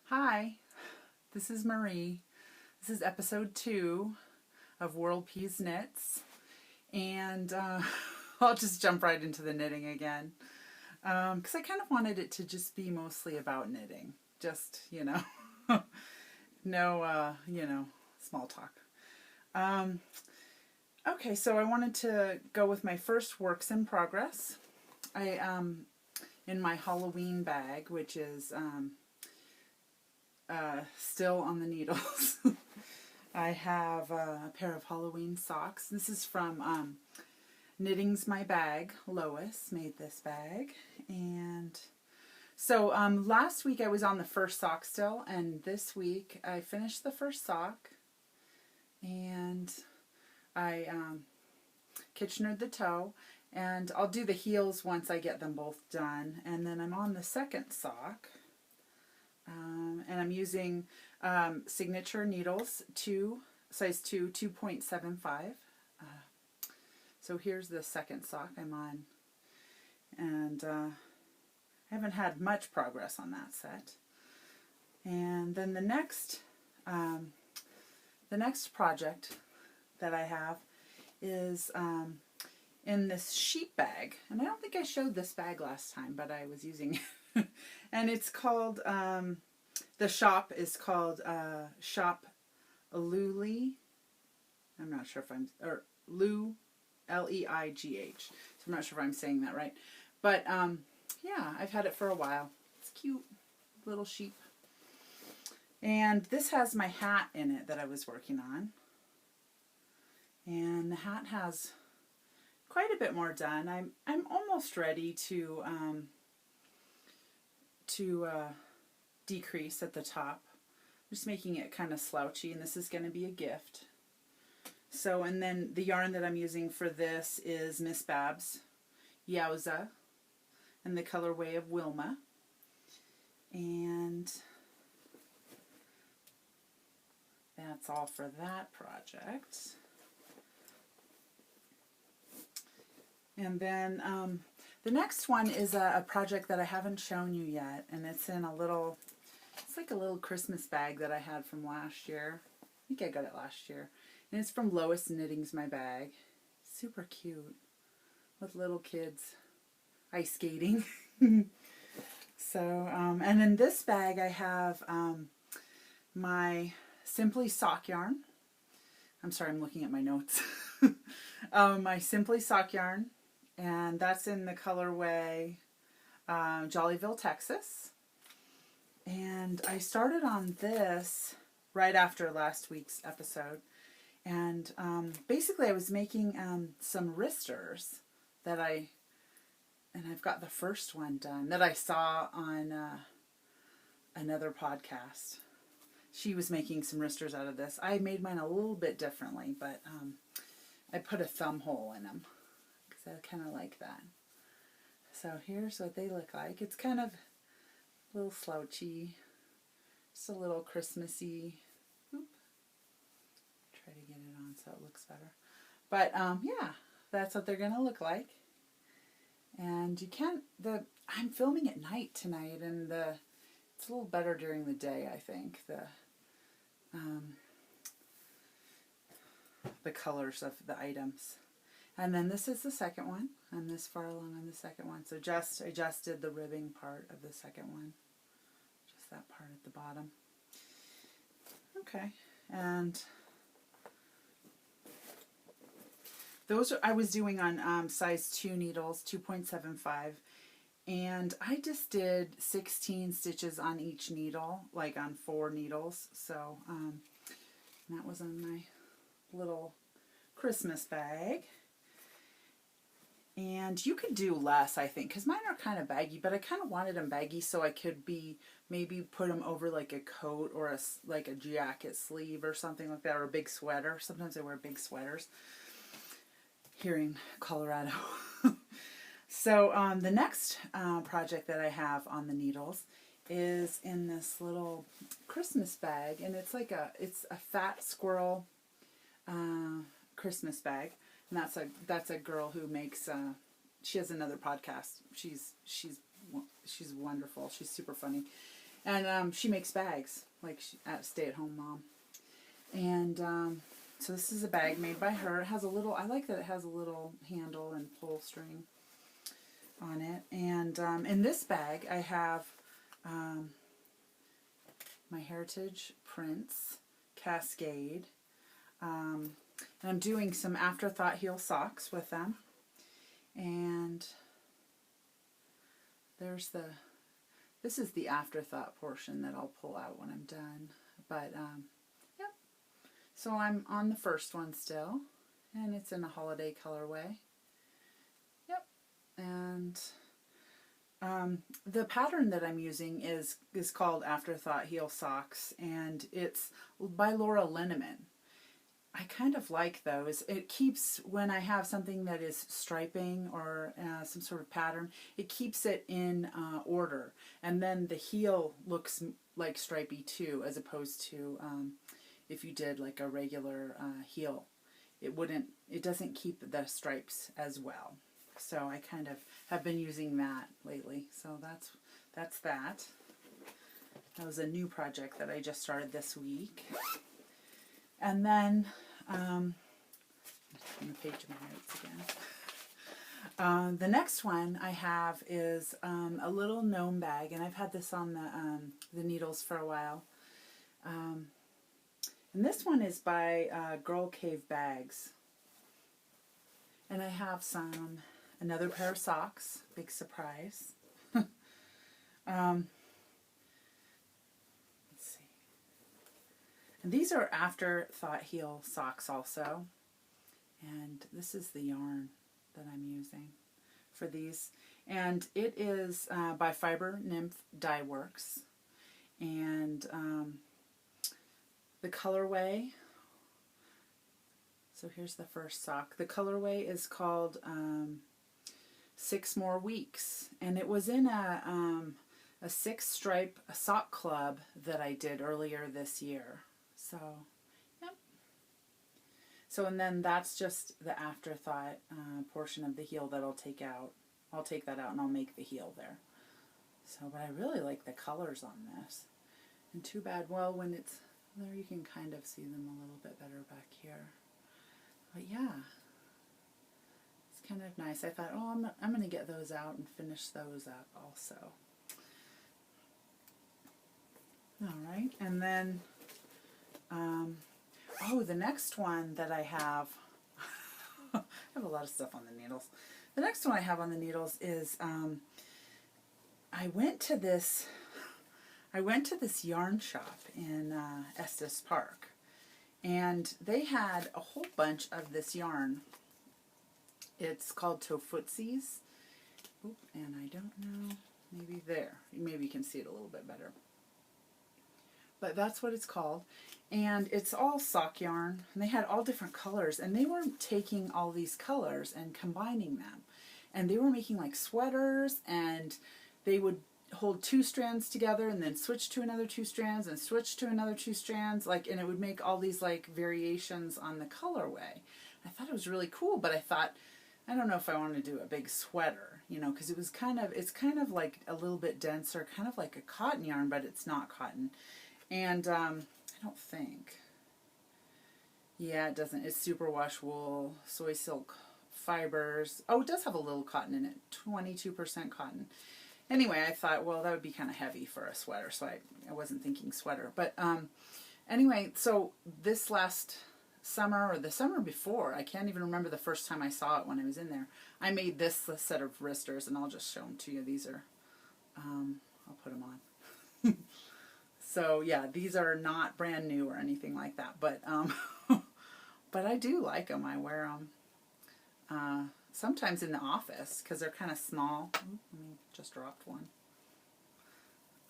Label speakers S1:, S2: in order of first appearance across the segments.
S1: Hi, this is Marie. This is episode 2 of Whirledpeas Knits, and I'll just jump right into the knitting again because I kind of wanted it to just be mostly about knitting. Just, no, small talk. Okay, so I wanted to go with my first works in progress. In my Halloween bag, which is still on the needles. I have a pair of Halloween socks. This is from Knitting's My Bag. Lois made this bag. And so last week I was on the first sock still, and this week I finished the first sock. And I Kitchenered the toe. And I'll do the heels once I get them both done. And then I'm on the second sock. And I'm using Signature needles, size 2, 2.75. So here's the second sock I'm on. And I haven't had much progress on that set. And then the next project that I have is in this sheep bag. And I don't think I showed this bag last time, but I was using it. And it's called, the shop is called Shop Luli. I'm not sure if or Lu, Leigh. So I'm not sure if I'm saying that right. But yeah, I've had it for a while. It's cute, little sheep. And this has my hat in it that I was working on. And the hat has quite a bit more done. I'm almost ready to decrease at the top. I'm just making it kind of slouchy, and this is going to be a gift. So, and then the yarn that I'm using for this is Miss Babs Yowza and the colorway of Wilma. And that's all for that project. And then the next one is a project that I haven't shown you yet, and it's in it's like a little Christmas bag that I had from last year. I think I got it last year. And it's from Lois Knitting's My Bag. Super cute with little kids ice skating. So, and in this bag I have my Simply Sock yarn. I'm sorry, I'm looking at my notes. My Simply Sock yarn. And that's in the colorway Jollyville, Texas. And I started on this right after last week's episode. And basically I was making some wristers and I've got the first one done that I saw on another podcast. She was making some wristers out of this. I made mine a little bit differently, but I put a thumb hole in them. I kind of like that. So here's what they look like. It's kind of a little slouchy, just a little Christmassy. Oop. Try to get it on so it looks better. But yeah, that's what they're going to look like. And I'm filming at night tonight, and it's a little better during the day, I think. The colors of the items. And then this is the second one. I'm this far along on the second one. So I just did the ribbing part of the second one. Just that part at the bottom. Okay. And those I was doing on size 2 needles, 2.75. And I just did 16 stitches on each needle, like on 4 needles. So that was on my little Christmas bag. And you could do less, I think, because mine are kind of baggy, but I kind of wanted them baggy so I could maybe put them over like a coat or like a jacket sleeve or something like that, or a big sweater. Sometimes I wear big sweaters here in Colorado. So the next project that I have on the needles is in this little Christmas bag, and it's a fat squirrel Christmas bag. And that's a girl who makes. She has another podcast. She's wonderful. She's super funny, And she makes bags, like stay-at-home mom. And so this is a bag made by her. It has a little, I like that it has a little handle and pull string on it. And in this bag I have my Heritage Prints Cascade. And I'm doing some Afterthought heel socks with them. And this is the Afterthought portion that I'll pull out when I'm done. But, yep. So I'm on the first one still, and it's in a holiday colorway. Yep. And the pattern that I'm using is called Afterthought Heel Socks, and it's by Laura Linneman. I kind of like those. It keeps, when I have something that is striping or some sort of pattern, it keeps it in order. And then the heel looks like stripy too, as opposed to if you did like a regular heel. It doesn't keep the stripes as well. So I kind of have been using that lately. So that's that. That was a new project that I just started this week. And then, on the page of my notes again. The next one I have is a little gnome bag, and I've had this on the needles for a while. And this one is by Girl Cave Bags. And I have another pair of socks, big surprise. And these are Afterthought heel socks also. And this is the yarn that I'm using for these. And it is by Fiber Nymph Dye Works. And the colorway, so here's the first sock. The colorway is called 6 More Weeks. And it was in a 6-stripe sock club that I did earlier this year. So, yep. So, and then that's just the Afterthought portion of the heel that I'll take out. I'll take that out and I'll make the heel there. So, but I really like the colors on this. And too bad, well, when it's there you can kind of see them a little bit better back here. But yeah, it's kind of nice. I thought, oh, I'm going to get those out and finish those up also. All right, and then... oh, the next one that I have, I have a lot of stuff on the needles. The next one I have on the needles is, I went to this yarn shop in Estes Park, and they had a whole bunch of this yarn. It's called Tofootsies. Oop, and I don't know, maybe there. Maybe you can see it a little bit better. But that's what it's called. And it's all sock yarn. And they had all different colors. And they were taking all these colors and combining them. And they were making like sweaters. And they would hold 2 strands together and then switch to another 2 strands and switch to another 2 strands. And it would make all these like variations on the colorway. I thought it was really cool. But I thought, I don't know if I want to do a big sweater. You know, because it's kind of like a little bit denser. Kind of like a cotton yarn, but it's not cotton. And I don't think. Yeah, it doesn't. It's superwash wool, soy silk fibers. Oh, it does have a little cotton in it. 22% cotton. Anyway, I thought, well, that would be kind of heavy for a sweater, so I wasn't thinking sweater. But anyway, so this last summer or the summer before, I can't even remember the first time I saw it when I was in there, I made this set of wristers, and I'll just show them to you. These are, I'll put them on. So yeah, these are not brand new or anything like that, but but I do like them. I wear them sometimes in the office because they're kind of small. Ooh, let me just dropped one.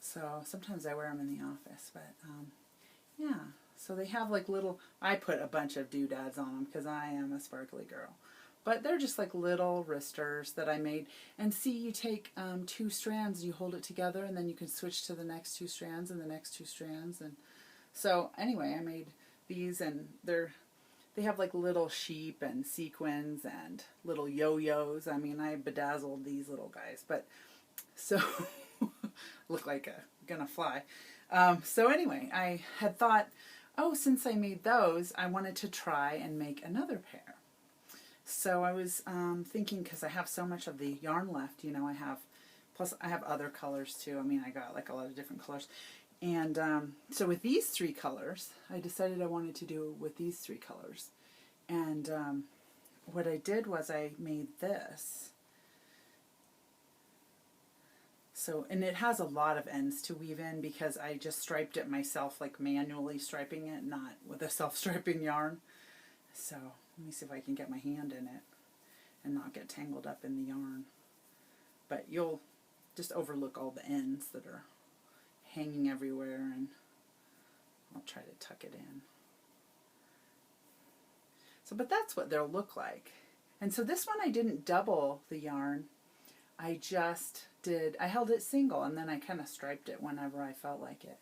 S1: So sometimes I wear them in the office, but yeah. So they have like little. I put a bunch of doodads on them because I am a sparkly girl. But they're just like little wristers that I made. And see, you take 2 strands and you hold it together, and then you can switch to the next 2 strands and the next 2 strands. And so anyway, I made these, and they have like little sheep and sequins and little yo-yos. I mean, I bedazzled these little guys, but so look like a gonna fly. So anyway, I had thought, oh, since I made those, I wanted to try and make another pair. So I was thinking, because I have so much of the yarn left, you know, plus I have other colors too. I mean, I got like a lot of different colors. And so with these 3 colors, I decided I wanted to do with these 3 colors. And what I did was I made this. So, and it has a lot of ends to weave in because I just striped it myself, like manually striping it, not with a self-striping yarn. So let me see if I can get my hand in it and not get tangled up in the yarn. But you'll just overlook all the ends that are hanging everywhere, and I'll try to tuck it in. So, but that's what they'll look like. And so this one I didn't double the yarn. I just I held it single, and then I kind of striped it whenever I felt like it.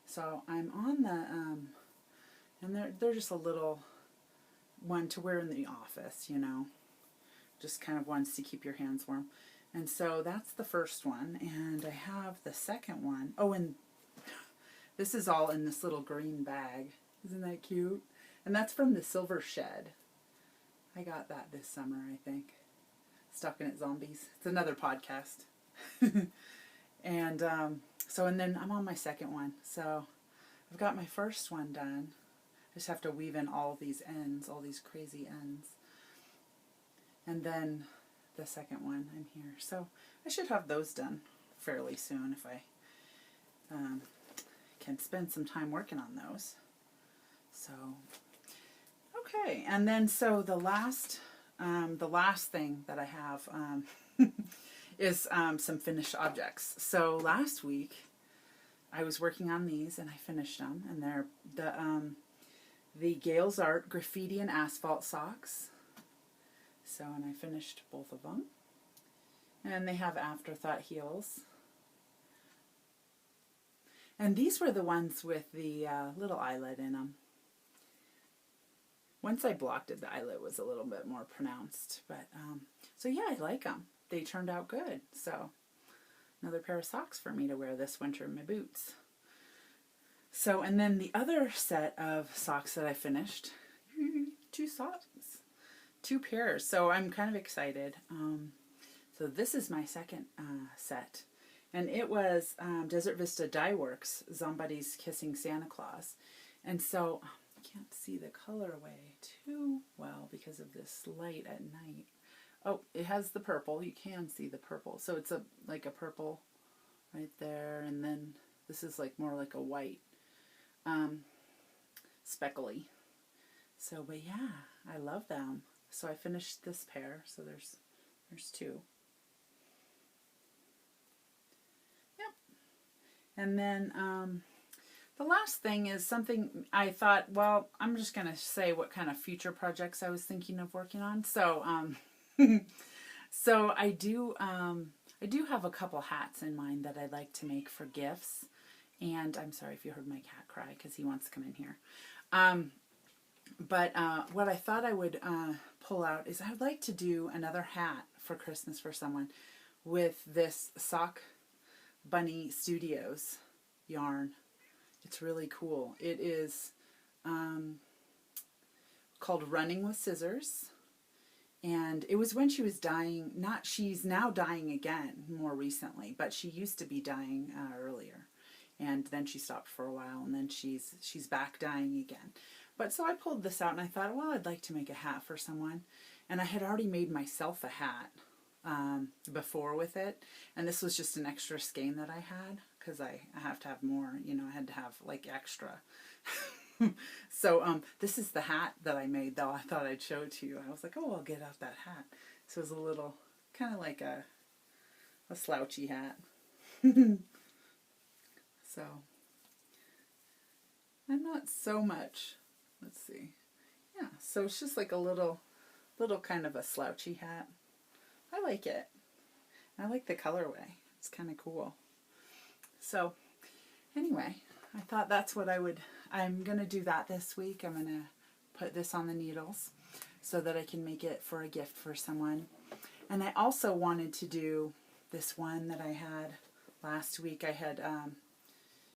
S1: So I'm on the, and they're just a little one to wear in the office, you know, just kind of ones to keep your hands warm. And so that's the first one, and I have the second one. Oh, and this is all in this little green bag. Isn't that cute? And that's from the Silver Shed. I got that this summer, I think. Stocking It Zombies. It's another podcast. And and then I'm on my second one. So I've got my first one done. I just have to weave in all these ends, all these crazy ends. And then the second one, I'm here. So I should have those done fairly soon if I can spend some time working on those. So, okay. And then so the last thing that I have is some finished objects. So last week I was working on these and I finished them, and they're the Gales Art Graffiti and Asphalt socks. So, and I finished both of them. And they have Afterthought heels. And these were the ones with the little eyelet in them. Once I blocked it, the eyelet was a little bit more pronounced. But, so yeah, I like them. They turned out good. So, another pair of socks for me to wear this winter in my boots. So, and then the other set of socks that I finished, 2 socks, 2 pairs. So I'm kind of excited. So this is my second set. And it was Desert Vista Dye Works, Somebody's Kissing Santa Claus. And so I can't see the colorway too well because of this light at night. Oh, it has the purple. You can see the purple. So it's like a purple right there. And then this is like more like a white, speckly. So, but yeah, I love them. So I finished this pair. So there's 2. Yep. And then the last thing is something I thought, well, I'm just going to say what kind of future projects I was thinking of working on. So so I do have a couple hats in mind that I'd like to make for gifts. And I'm sorry if you heard my cat cry because he wants to come in here. But what I thought I would pull out is I would like to do another hat for Christmas for someone with this Sock Bunny Studios yarn. It's really cool. It is called Running with Scissors. And it was when she was dying. She's now dying again more recently, but she used to be dying earlier. And then she stopped for a while, and then she's back dying again. But so I pulled this out, and I thought, well, I'd like to make a hat for someone. And I had already made myself a hat before with it. And this was just an extra skein that I had, because I have to have more, you know, I had to have, like, extra. So this is the hat that I made, though. I thought I'd show it to you. I was like, oh, I'll get out that hat. So it was a little, kind of like a slouchy hat. So, I'm not so much, let's see, yeah, so it's just like a little kind of a slouchy hat. I like it. I like the colorway. It's kind of cool. So, anyway, I thought that's what I'm going to do that this week. I'm going to put this on the needles so that I can make it for a gift for someone. And I also wanted to do this one that I had last week. I had